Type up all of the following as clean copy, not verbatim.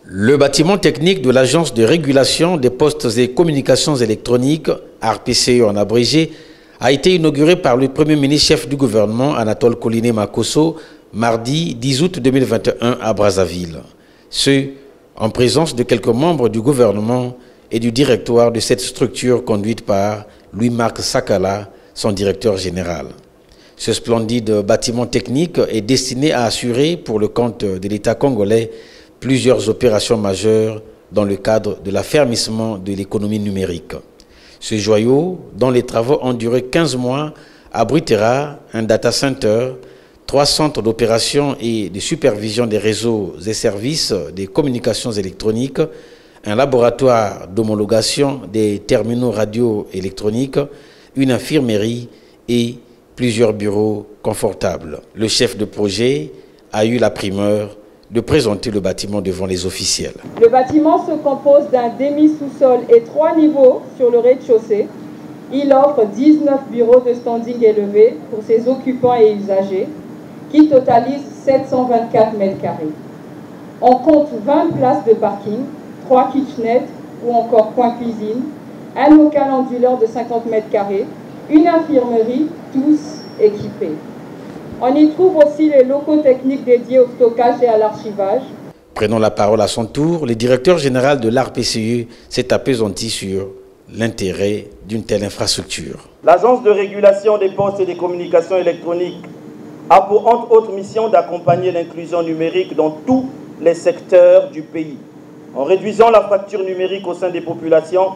Le bâtiment technique de l'Agence de régulation des postes et communications électroniques, ARPCE en abrégé, a été inauguré par le Premier ministre chef du gouvernement Anatole Koliné Makosso mardi 10 août 2021 à Brazzaville. Ce, en présence de quelques membres du gouvernement et du directoire de cette structure conduite par Louis-Marc Sakala, son directeur général. Ce splendide bâtiment technique est destiné à assurer pour le compte de l'État congolais plusieurs opérations majeures dans le cadre de l'affermissement de l'économie numérique. Ce joyau, dont les travaux ont duré 15 mois, abritera un data center, 3 centres d'opération et de supervision des réseaux et services des communications électroniques, un laboratoire d'homologation des terminaux radio-électroniques, une infirmerie et plusieurs bureaux confortables. Le chef de projet a eu la primeur de présenter le bâtiment devant les officiels. Le bâtiment se compose d'un demi-sous-sol et 3 niveaux sur le rez-de-chaussée. Il offre 19 bureaux de standing élevés pour ses occupants et usagers, qui totalisent 724 mètres carrés. On compte 20 places de parking, 3 kitchenettes ou encore coin cuisine, un local onduleur de 50 mètres carrés, une infirmerie, tous équipés. On y trouve aussi les locaux techniques dédiés au stockage et à l'archivage. Prenant la parole à son tour, le directeur général de l'ARPCE s'est appesanti sur l'intérêt d'une telle infrastructure. L'Agence de régulation des postes et des communications électroniques a pour entre autres mission d'accompagner l'inclusion numérique dans tous les secteurs du pays, en réduisant la fracture numérique au sein des populations,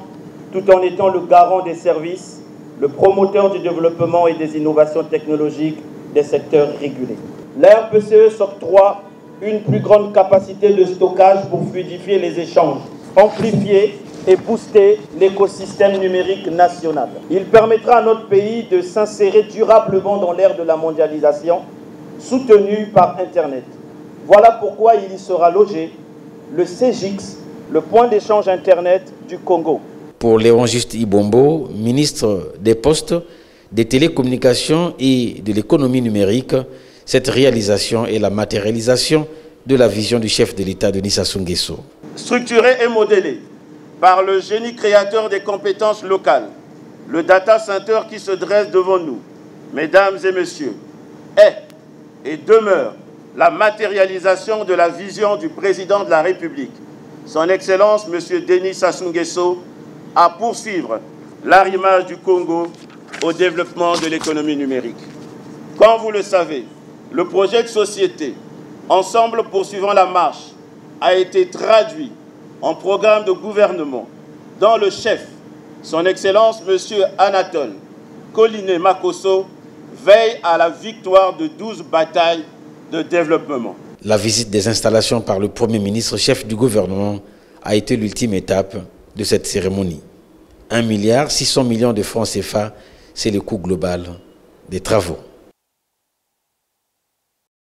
tout en étant le garant des services, le promoteur du développement et des innovations technologiques des secteurs régulés. L'ARPCE s'octroie une plus grande capacité de stockage pour fluidifier les échanges, amplifier et booster l'écosystème numérique national. Il permettra à notre pays de s'insérer durablement dans l'ère de la mondialisation, soutenue par Internet. Voilà pourquoi il y sera logé le CEGIX, le point d'échange Internet du Congo. Pour Léon Juste Ibombo, ministre des Postes, des télécommunications et de l'économie numérique, cette réalisation est la matérialisation de la vision du chef de l'État Denis Sassou Nguesso. Structuré et modélé par le génie créateur des compétences locales, le data center qui se dresse devant nous, mesdames et messieurs, est et demeure la matérialisation de la vision du président de la République, son Excellence M. Denis Sassou Nguesso, à poursuivre l'arrimage du Congo au développement de l'économie numérique. Comme vous le savez, le projet de société Ensemble poursuivant la marche a été traduit en programme de gouvernement dont le chef, son Excellence M. Anatole Koliné Makosso, veille à la victoire de 12 batailles de développement. La visite des installations par le Premier ministre chef du gouvernement a été l'ultime étape de cette cérémonie. 1,6 milliard de francs CFA, c'est le coût global des travaux.